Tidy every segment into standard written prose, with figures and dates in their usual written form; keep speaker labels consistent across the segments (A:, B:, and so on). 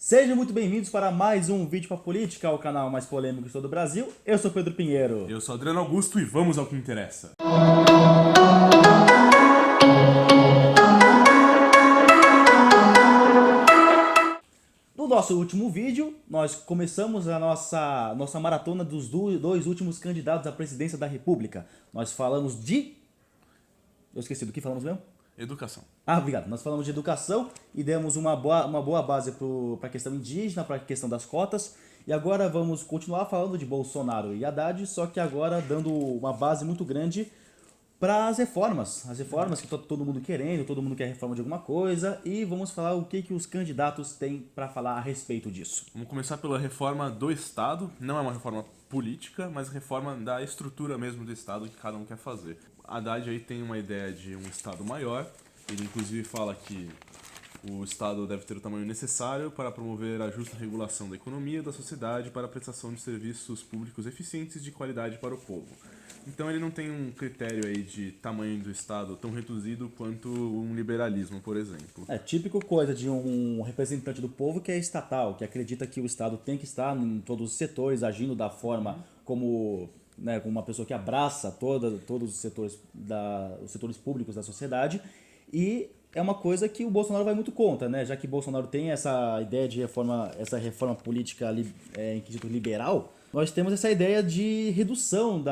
A: Sejam muito bem-vindos para mais um vídeo para política, o canal mais polêmico de todo o Brasil. Eu sou Pedro Pinheiro.
B: Eu sou Adriano Augusto e vamos ao que interessa.
A: No nosso último vídeo, nós começamos a nossa maratona dos dois últimos candidatos à presidência da República. Nós falamos de... Eu esqueci do que falamos mesmo?
B: Educação.
A: Obrigado. Nós falamos de educação e demos uma boa base para a questão indígena, para a questão das cotas. E agora vamos continuar falando de Bolsonaro e Haddad, só que agora dando uma base muito grande para as reformas. As reformas que todo mundo querendo, todo mundo quer reforma de alguma coisa. E vamos falar o que os candidatos têm para falar a respeito disso.
B: Vamos começar pela reforma do Estado. Não é uma reforma política, mas reforma da estrutura mesmo do Estado que cada um quer fazer. Haddad aí tem uma ideia de um Estado maior. Ele inclusive fala que o Estado deve ter o tamanho necessário para promover a justa regulação da economia e da sociedade para a prestação de serviços públicos eficientes e de qualidade para o povo. Então ele não tem um critério aí de tamanho do Estado tão reduzido quanto um liberalismo, por exemplo.
A: É típico coisa de um representante do povo que é estatal, que acredita que o Estado tem que estar em todos os setores, agindo da forma como uma pessoa que abraça todos os setores públicos da sociedade. E é uma coisa que o Bolsonaro vai muito contra, né? Já que Bolsonaro tem essa ideia de essa reforma política em quesito liberal, nós temos essa ideia de redução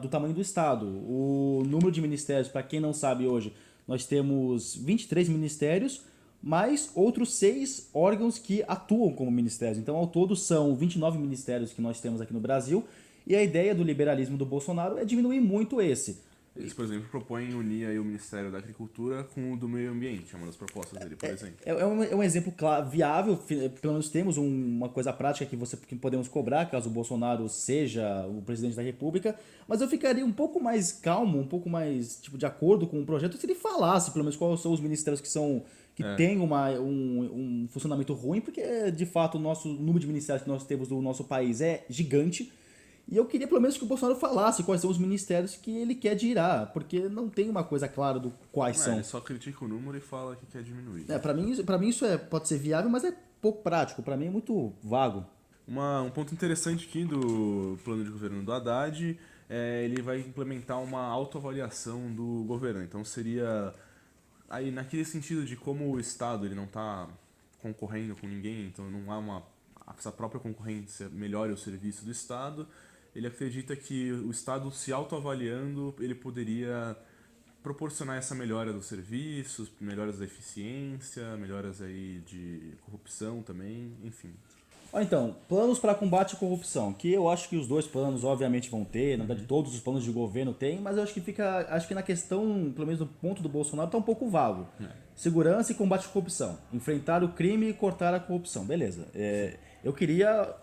A: do tamanho do Estado. O número de ministérios, para quem não sabe hoje, nós temos 23 ministérios, mais outros 6 órgãos que atuam como ministérios. Então, ao todo, são 29 ministérios que nós temos aqui no Brasil. E a ideia do liberalismo do Bolsonaro é diminuir muito esse.
B: Eles, por exemplo, propõem unir aí o Ministério da Agricultura com o do Meio Ambiente, é uma das propostas dele, por exemplo.
A: É um exemplo viável, pelo menos temos uma coisa prática que podemos cobrar, caso o Bolsonaro seja o presidente da República, mas eu ficaria um pouco mais calmo, um pouco mais de acordo com o projeto, se ele falasse pelo menos quais são os ministérios que têm um funcionamento ruim, porque de fato o nosso número de ministérios que nós temos do nosso país é gigante. E eu queria pelo menos que o Bolsonaro falasse quais são os ministérios que ele quer tirar, porque não tem uma coisa clara do quais são.
B: Ele só critica o número e fala que quer diminuir.
A: Pra mim isso pode ser viável, mas é pouco prático. Pra mim é muito vago.
B: Um ponto interessante aqui do plano de governo do Haddad ele vai implementar uma autoavaliação do governo. Então seria aí naquele sentido de como o Estado ele não está concorrendo com ninguém, então não há essa própria concorrência melhore o serviço do Estado. Ele acredita que o Estado se autoavaliando, ele poderia proporcionar essa melhora dos serviços, melhoras da eficiência, melhoras aí de corrupção também, enfim.
A: Então, planos para combate à corrupção, que eu acho que os dois planos obviamente vão ter, na verdade todos os planos de governo têm, mas eu acho que na questão, pelo menos no ponto do Bolsonaro, está um pouco vago. Segurança e combate à corrupção, enfrentar o crime e cortar a corrupção, beleza. Eu queria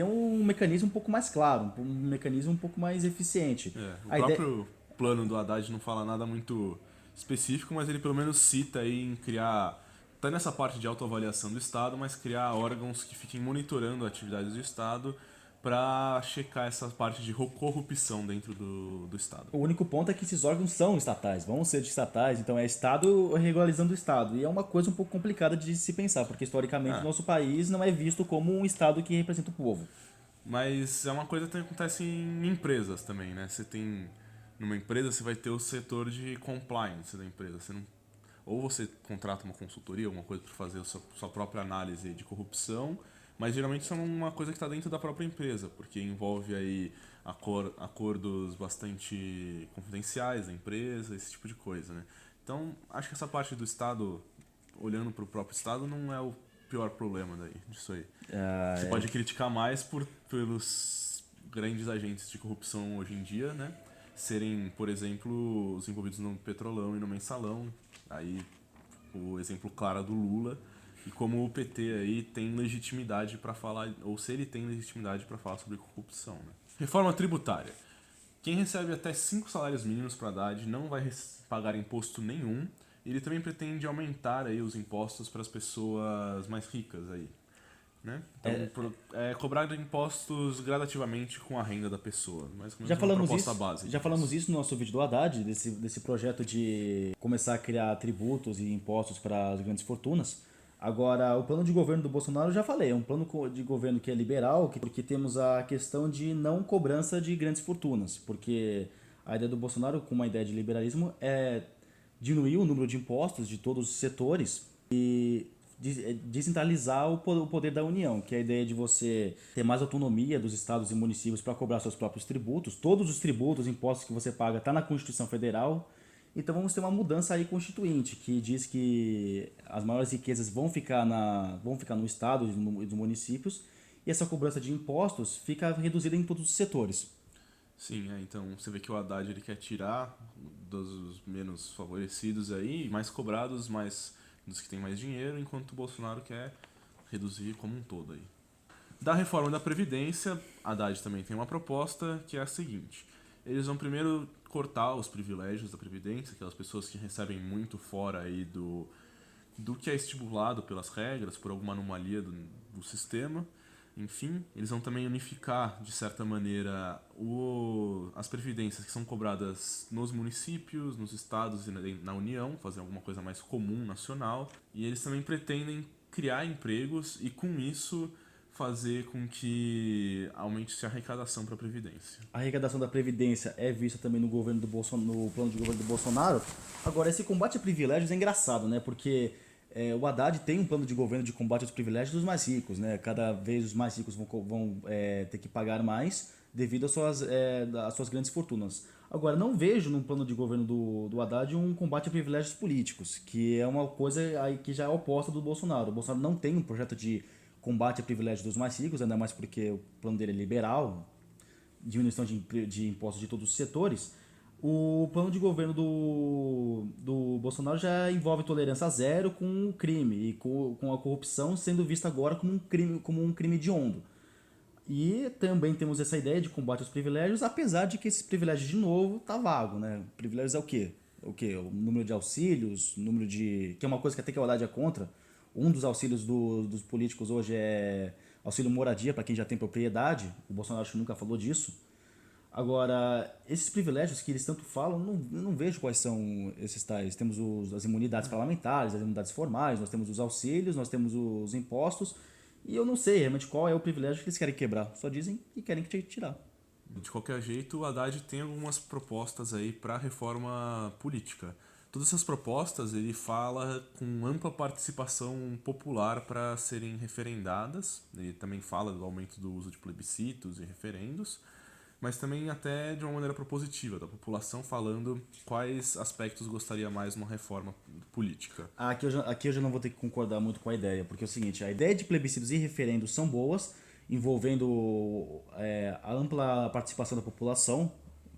A: um mecanismo um pouco mais claro, um mecanismo um pouco mais eficiente.
B: O próprio plano do Haddad não fala nada muito específico, mas ele pelo menos cita aí em criar, tá nessa parte de autoavaliação do Estado, mas criar órgãos que fiquem monitorando atividades do Estado para checar essa parte de corrupção dentro do Estado.
A: O único ponto é que esses órgãos são estatais, vão ser de estatais, então é Estado regularizando o Estado. E é uma coisa um pouco complicada de se pensar, porque historicamente o nosso país não é visto como um Estado que representa o povo.
B: Mas é uma coisa que acontece em empresas também, né? Numa empresa você vai ter o setor de compliance da empresa. Ou você contrata uma consultoria, alguma coisa para fazer a sua própria análise de corrupção, mas geralmente isso é uma coisa que está dentro da própria empresa, porque envolve aí acordos bastante confidenciais da empresa, esse tipo de coisa, né? Então, acho que essa parte do Estado, olhando para o próprio Estado, não é o pior problema disso aí. Você pode criticar mais pelos grandes agentes de corrupção hoje em dia, né? Serem, por exemplo, os envolvidos no Petrolão e no Mensalão. Aí, o exemplo claro do Lula. E como o PT aí tem legitimidade para falar, ou se ele tem legitimidade para falar sobre corrupção, né? Reforma tributária. Quem recebe até 5 salários mínimos para Haddad não vai pagar imposto nenhum. Ele também pretende aumentar aí os impostos para as pessoas mais ricas aí, né? Então, cobrar impostos gradativamente com a renda da pessoa, mas
A: Já falamos isso no nosso vídeo do Haddad, desse projeto de começar a criar tributos e impostos para as grandes fortunas. Agora, o plano de governo do Bolsonaro, eu já falei, é um plano de governo que é liberal, porque temos a questão de não cobrança de grandes fortunas, porque a ideia do Bolsonaro, com uma ideia de liberalismo, é diminuir o número de impostos de todos os setores e descentralizar o poder da União, que é a ideia de você ter mais autonomia dos estados e municípios para cobrar seus próprios tributos. Todos os tributos, impostos que você paga, está na Constituição Federal. Então vamos ter uma mudança aí constituinte, que diz que as maiores riquezas vão ficar no estado e nos municípios, e essa cobrança de impostos fica reduzida em todos os setores.
B: Sim, então você vê que o Haddad ele quer tirar dos menos favorecidos aí, mais cobrados, mais dos que têm mais dinheiro, enquanto o Bolsonaro quer reduzir como um todo aí. Da reforma da Previdência, Haddad também tem uma proposta que é a seguinte: eles vão primeiro cortar os privilégios da Previdência, aquelas pessoas que recebem muito fora aí do que é estipulado pelas regras, por alguma anomalia do sistema. Enfim, eles vão também unificar, de certa maneira, as previdências que são cobradas nos municípios, nos estados e na União, fazer alguma coisa mais comum, nacional. E eles também pretendem criar empregos e, com isso, fazer com que aumente-se a arrecadação para a Previdência.
A: A arrecadação da Previdência é vista também no plano de governo do Bolsonaro. Agora, esse combate a privilégios é engraçado, né? Porque o Haddad tem um plano de governo de combate aos privilégios dos mais ricos, né? Cada vez os mais ricos vão ter que pagar mais devido às suas grandes fortunas. Agora, não vejo no plano de governo do Haddad um combate a privilégios políticos, que é uma coisa aí que já é oposta do Bolsonaro. O Bolsonaro não tem um projeto de combate a privilégios dos mais ricos, ainda mais porque o plano dele é liberal, diminuição de impostos de todos os setores. O plano de governo do Bolsonaro já envolve tolerância zero com o crime e com a corrupção sendo vista agora como um crime hediondo. E também temos essa ideia de combate aos privilégios, apesar de que esses privilégios, de novo, tá vago, né? Privilégios é o quê? O quê? O número de auxílios, número de... que é uma coisa que até que a Haddad é contra. Um dos auxílios dos políticos hoje é auxílio moradia para quem já tem propriedade. O Bolsonaro acho que nunca falou disso. Agora, esses privilégios que eles tanto falam, eu não vejo quais são esses tais. Temos as imunidades parlamentares, as imunidades formais, nós temos os auxílios, nós temos os impostos, e eu não sei realmente qual é o privilégio que eles querem quebrar. Só dizem que querem tirar.
B: De qualquer jeito, o Haddad tem algumas propostas aí para a reforma política. Todas essas propostas ele fala com ampla participação popular para serem referendadas. Ele também fala do aumento do uso de plebiscitos e referendos, mas também até de uma maneira propositiva, da população falando quais aspectos gostaria mais de uma reforma política.
A: Aqui eu já não vou ter que concordar muito com a ideia, porque é o seguinte, a ideia de plebiscitos e referendos são boas, envolvendo a ampla participação da população.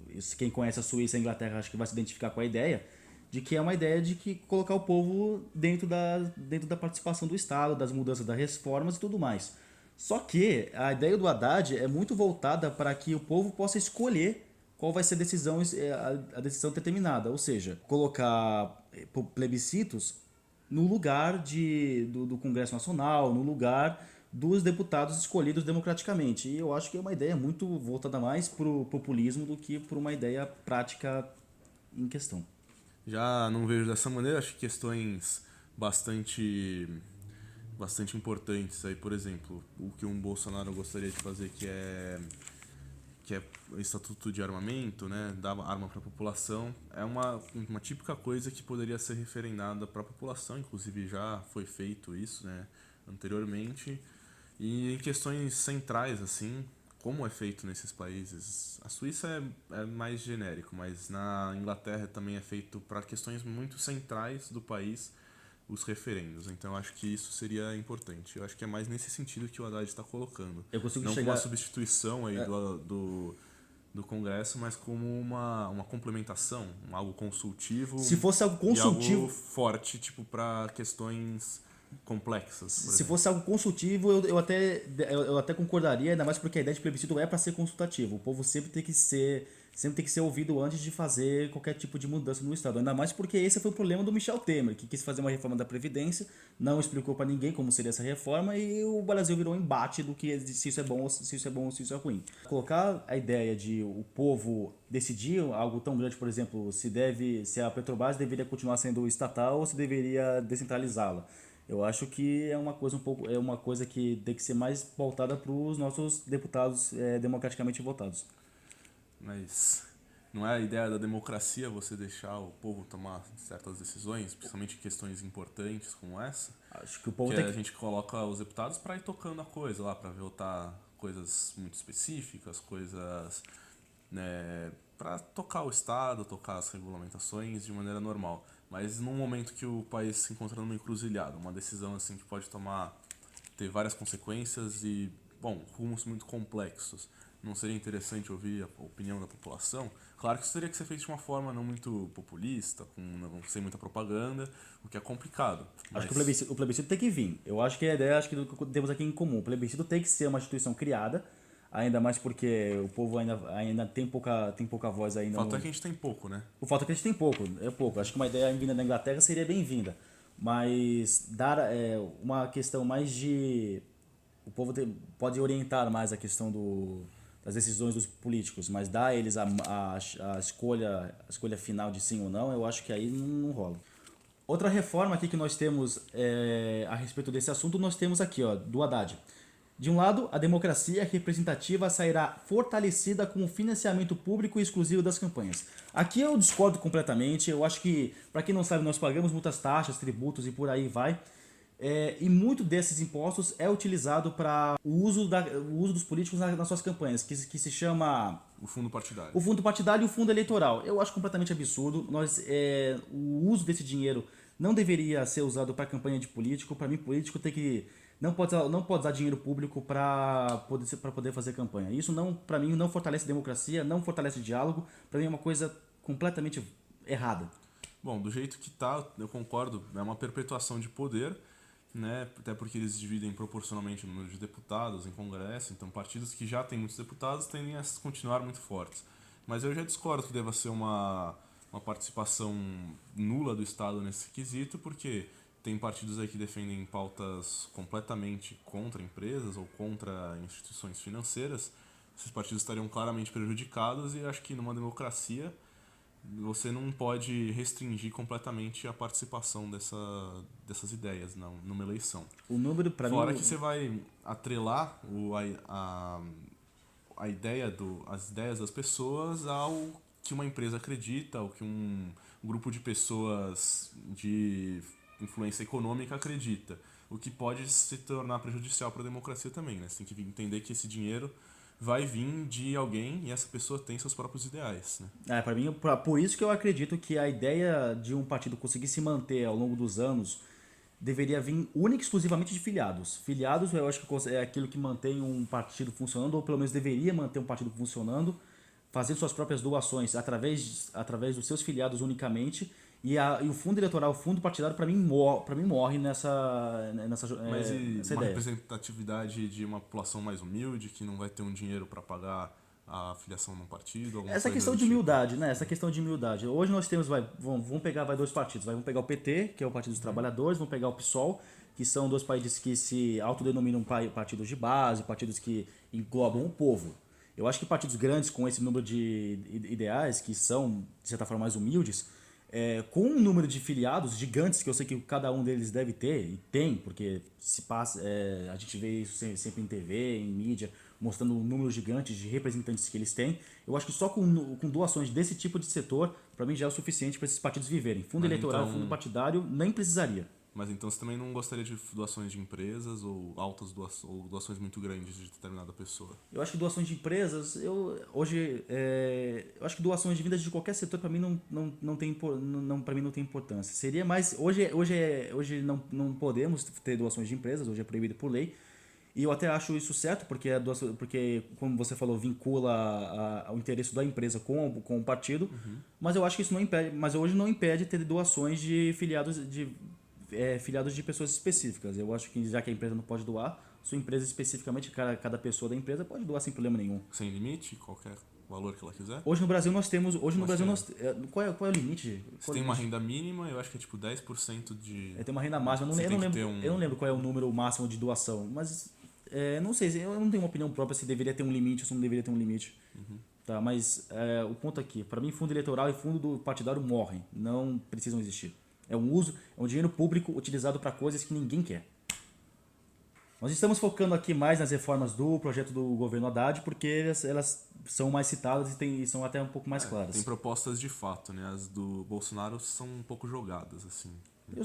A: Isso, quem conhece a Suíça e a Inglaterra acho que vai se identificar com a ideia, de que é uma ideia de que colocar o povo dentro da participação do Estado, das mudanças, das reformas e tudo mais. Só que a ideia do Haddad é muito voltada para que o povo possa escolher qual vai ser a decisão determinada. Ou seja, colocar plebiscitos no lugar do Congresso Nacional, no lugar dos deputados escolhidos democraticamente. E eu acho que é uma ideia muito voltada mais para o populismo do que para uma ideia prática em questão.
B: Já não vejo dessa maneira, acho que questões bastante importantes aí, por exemplo, o que um Bolsonaro gostaria de fazer que é o estatuto de armamento, né, dar arma para a população, é uma típica coisa que poderia ser referendada para a população, inclusive já foi feito isso, né, anteriormente. E em questões centrais, assim, como é feito nesses países, a Suíça é mais genérico, mas na Inglaterra também é feito para questões muito centrais do país, os referendos. Então acho que isso seria importante. Eu acho que é mais nesse sentido que o Haddad está colocando.
A: Eu consigo
B: não
A: chegar...
B: como uma substituição aí do Congresso, mas como uma complementação, algo consultivo.
A: Se fosse algo consultivo...
B: E algo forte, tipo, para questões complexas.
A: Se fosse algo consultivo, eu até concordaria, ainda mais porque a ideia de plebiscito é para ser consultativo. O povo sempre tem que ser ouvido antes de fazer qualquer tipo de mudança no Estado. Ainda mais porque esse foi o problema do Michel Temer, que quis fazer uma reforma da Previdência, não explicou para ninguém como seria essa reforma e o Brasil virou um embate do que se isso é bom, se isso é bom ou se isso é ruim. Colocar a ideia de o povo decidir algo tão grande, por exemplo, se a Petrobras deveria continuar sendo estatal ou se deveria descentralizá-la. Eu acho que é uma coisa é uma coisa que tem que ser mais pautada para os nossos deputados democraticamente votados.
B: Mas não é a ideia da democracia você deixar o povo tomar certas decisões, principalmente questões importantes como essa?
A: Acho que o povo
B: Que
A: tem
B: a
A: que...
B: gente coloca os deputados para ir tocando a coisa lá, para votar coisas muito específicas, coisas, né, para tocar o Estado, tocar as regulamentações de maneira normal. Mas num momento que o país se encontra numa encruzilhada, uma decisão assim que pode ter várias consequências e, bom, rumos muito complexos. Não seria interessante ouvir a opinião da população? Claro que isso teria que ser feito de uma forma não muito populista, sem muita propaganda, o que é complicado.
A: Acho que
B: Mas
A: o plebiscito tem que vir. Eu acho que a ideia, acho que temos aqui em comum. O plebiscito tem que ser uma instituição criada, ainda mais porque o povo ainda tem pouca voz ainda.
B: o fato é que a gente tem pouco, né?
A: O fato é que a gente tem pouco, é pouco. Acho que uma ideia vinda da Inglaterra seria bem-vinda. Mas dar uma questão mais de... O povo pode orientar mais a questão das decisões dos políticos, mas dar a eles a escolha final de sim ou não, eu acho que aí não rola. Outra reforma aqui que nós temos a respeito desse assunto, nós temos aqui, ó, do Haddad. De um lado, a democracia representativa sairá fortalecida com o financiamento público e exclusivo das campanhas. Aqui eu discordo completamente. Eu acho que, para quem não sabe, nós pagamos muitas taxas, tributos e por aí vai. E muito desses impostos é utilizado para o uso dos políticos nas suas campanhas, que se chama
B: O fundo partidário.
A: o fundo partidário e o fundo eleitoral. Eu acho completamente absurdo. O uso desse dinheiro não deveria ser usado para campanha de político. Para mim, político tem que não pode usar dinheiro público para poder fazer campanha. Isso não, para mim, não fortalece a democracia, não fortalece o diálogo. Para mim é uma coisa completamente errada.
B: Bom, do jeito que tá, eu concordo, é uma perpetuação de poder, né? Até porque eles dividem proporcionalmente o número de deputados em Congresso, então partidos que já têm muitos deputados tendem a continuar muito fortes. Mas eu já discordo que deva ser uma participação nula do Estado nesse quesito, porque tem partidos aí que defendem pautas completamente contra empresas ou contra instituições financeiras. Esses partidos estariam claramente prejudicados e acho que numa democracia você não pode restringir completamente a participação dessas ideias numa eleição.
A: O número, para mim,
B: Fora que você vai atrelar a ideia as ideias das pessoas ao que uma empresa acredita, ao que um grupo de pessoas de influência econômica acredita, o que pode se tornar prejudicial para a democracia também, né? Você tem que entender que esse dinheiro vai vir de alguém e essa pessoa tem seus próprios ideais, né?
A: para mim, por isso que eu acredito que a ideia de um partido conseguir se manter ao longo dos anos deveria vir única e exclusivamente de filiados. Filiados, eu acho que é aquilo que mantém um partido funcionando, ou pelo menos deveria manter um partido funcionando, fazendo suas próprias doações através dos seus filiados unicamente. E o fundo eleitoral, o fundo partidário, para mim morre nessa
B: Mas e
A: nessa
B: uma
A: ideia.
B: representatividade de uma população mais humilde, que não vai ter um dinheiro para pagar a filiação num partido?
A: Essa questão de humildade, né? Essa questão de humildade. Hoje nós temos, vamos pegar dois partidos. Vamos pegar o PT, que é o Partido dos Trabalhadores, vamos pegar o PSOL, que são dois partidos que se autodenominam partidos de base, partidos que englobam o povo. Eu acho que partidos grandes com esse número de ideais, que são, de certa forma, mais humildes, com um número de filiados gigantes, que eu sei que cada um deles deve ter, e tem, porque se passa, a gente vê isso sempre em TV, em mídia, mostrando um número gigante de representantes que eles têm. Eu acho que só com doações desse tipo de setor, para mim já é o suficiente para esses partidos viverem. Fundo eleitoral,
B: então,
A: fundo partidário, nem precisaria.
B: Mas então você também não gostaria de doações de empresas ou altas ou doações muito grandes de determinada pessoa?
A: Eu acho que doações de empresas, eu acho que doações de vindas de qualquer setor para mim para mim não tem importância. Seria mais hoje não podemos ter doações de empresas, hoje é proibido por lei. E eu até acho isso certo, porque como você falou, vincula o interesse da empresa com o partido, mas eu acho que isso não impede, mas hoje não impede ter doações de filiados de pessoas específicas. Eu acho que já que a empresa não pode doar, sua empresa especificamente, cada pessoa da empresa pode doar sem problema nenhum.
B: Sem limite, qualquer valor que ela quiser?
A: Hoje no Brasil nós temos, qual é o limite?
B: Você tem uma renda mínima, eu acho que é tipo 10% de...
A: Tem uma renda máxima, eu não lembro qual é o número máximo de doação, mas não sei, eu não tenho uma opinião própria se deveria ter um limite ou se não deveria ter um limite. Tá, mas o ponto aqui, para mim fundo eleitoral e fundo partidário morrem, não precisam existir. É um dinheiro público utilizado para coisas que ninguém quer. Nós estamos focando aqui mais nas reformas do projeto do governo Haddad, porque elas são mais citadas e são até um pouco mais claras.
B: Tem propostas de fato, né? As do Bolsonaro são um pouco jogadas, assim.
A: Eu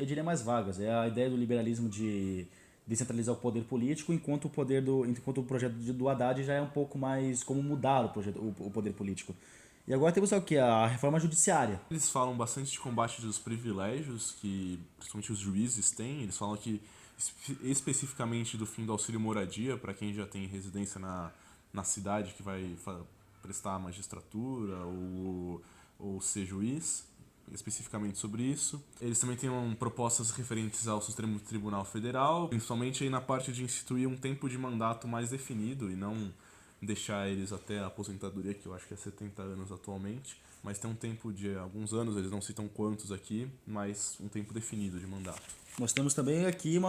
A: diria mais vagas. É a ideia do liberalismo de descentralizar o poder político, enquanto o projeto do Haddad já é um pouco mais como mudar o poder político. E agora temos o quê? A reforma judiciária.
B: Eles falam bastante de combate dos privilégios que principalmente os juízes têm. Eles falam que especificamente do fim do auxílio moradia para quem já tem residência na cidade que vai prestar magistratura ou ser juiz, especificamente sobre isso. Eles também têm propostas referentes ao Supremo Tribunal Federal, principalmente aí na parte de instituir um tempo de mandato mais definido e não deixar eles até a aposentadoria, que eu acho que é 70 anos atualmente, mas tem um tempo de alguns anos, eles não citam quantos aqui, mas um tempo definido de mandato.
A: Nós temos também aqui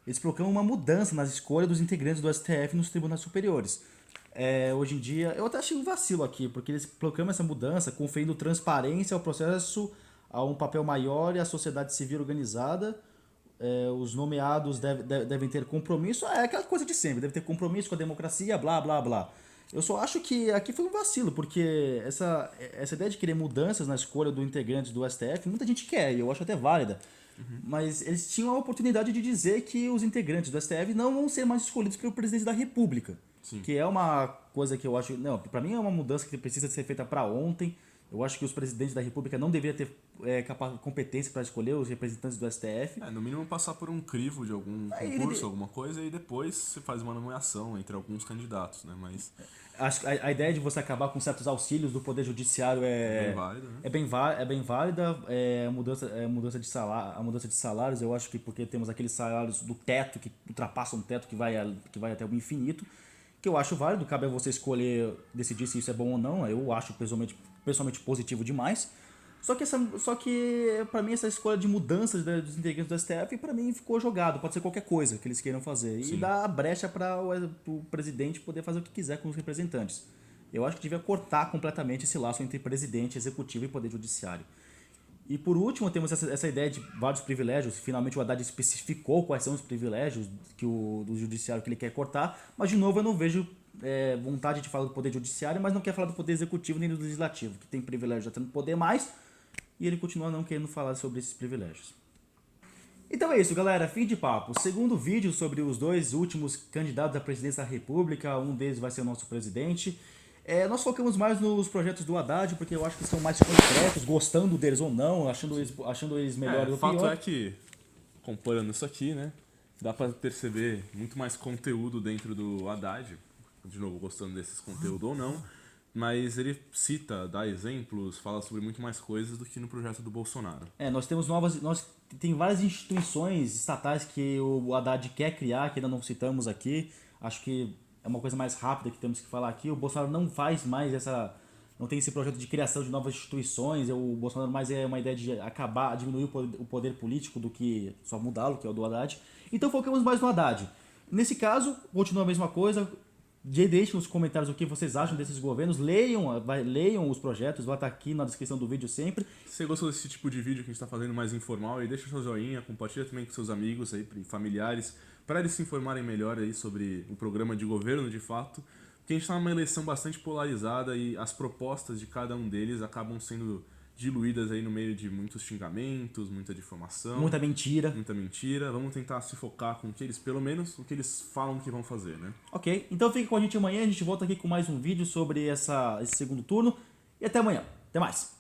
A: eles proclamam uma mudança nas escolhas dos integrantes do STF nos tribunais superiores. Hoje em dia, eu até achei um vacilo aqui, porque eles proclamam essa mudança conferindo transparência ao processo, a um papel maior e à sociedade civil organizada. Os nomeados devem ter compromisso, aquela coisa de sempre, deve ter compromisso com a democracia, blá, blá, blá. Eu só acho que aqui foi um vacilo, porque essa ideia de querer mudanças na escolha do integrante do STF, muita gente quer, e eu acho até válida. Mas eles tinham a oportunidade de dizer que os integrantes do STF não vão ser mais escolhidos pelo presidente da República. Sim. Que é uma coisa que eu acho... Não, para mim é uma mudança que precisa ser feita para ontem. Eu acho que os presidentes da República não deveriam ter competência para escolher os representantes do STF.
B: No mínimo passar por um crivo de algum concurso, alguma coisa, e depois você faz uma nomeação entre alguns candidatos, né? Mas...
A: A ideia de você acabar com certos auxílios do Poder Judiciário
B: bem válida, né?
A: É bem válida. A mudança de salários, eu acho que porque temos aqueles salários do teto, que ultrapassam o teto que vai até o infinito, que eu acho válido. Cabe a você escolher, decidir se isso é bom ou não. Eu acho pessoalmente positivo demais. Só que para mim essa escolha de mudanças dos integrantes do STF, para mim ficou jogado. Pode ser qualquer coisa que eles queiram fazer. Sim. E dá a brecha para o presidente poder fazer o que quiser com os representantes. Eu acho que devia cortar completamente esse laço entre presidente, executivo e poder judiciário. E por último, temos essa ideia de vários privilégios. Finalmente o Haddad especificou quais são os privilégios do judiciário que ele quer cortar. Mas de novo eu não vejo vontade de falar do poder judiciário, mas não quer falar do poder executivo nem do legislativo, que tem privilégio já tendo poder mais. E ele continua não querendo falar sobre esses privilégios. Então é isso, galera. Fim de papo. Segundo vídeo sobre os dois últimos candidatos à presidência da República. Um deles vai ser o nosso presidente. Nós focamos mais nos projetos do Haddad, porque eu acho que são mais concretos, gostando deles ou não, achando eles melhores ou pior.
B: O fato é que, comparando isso aqui, né, dá pra perceber muito mais conteúdo dentro do Haddad. De novo, gostando desses conteúdos ou não. Mas ele cita, dá exemplos, fala sobre muito mais coisas do que no projeto do Bolsonaro.
A: Tem várias instituições estatais que o Haddad quer criar, que ainda não citamos aqui. Acho que é uma coisa mais rápida que temos que falar aqui. O Bolsonaro não faz mais não tem esse projeto de criação de novas instituições. O Bolsonaro mais é uma ideia de diminuir o poder político do que só mudá-lo, que é o do Haddad. Então focamos mais no Haddad. Nesse caso, continua a mesma coisa. Deixem nos comentários o que vocês acham desses governos, leiam os projetos, vai estar aqui na descrição do vídeo sempre.
B: Se você gostou desse tipo de vídeo que a gente está fazendo mais informal, aí deixa o seu joinha, compartilha também com seus amigos, aí, familiares, para eles se informarem melhor aí sobre o programa de governo de fato, porque a gente está numa eleição bastante polarizada e as propostas de cada um deles acabam sendo diluídas aí no meio de muitos xingamentos, muita difamação.
A: Muita mentira.
B: Muita mentira. Vamos tentar se focar com pelo menos, o que eles falam que vão fazer, né?
A: Ok, então fique com a gente amanhã, a gente volta aqui com mais um vídeo sobre esse segundo turno. E até amanhã. Até mais.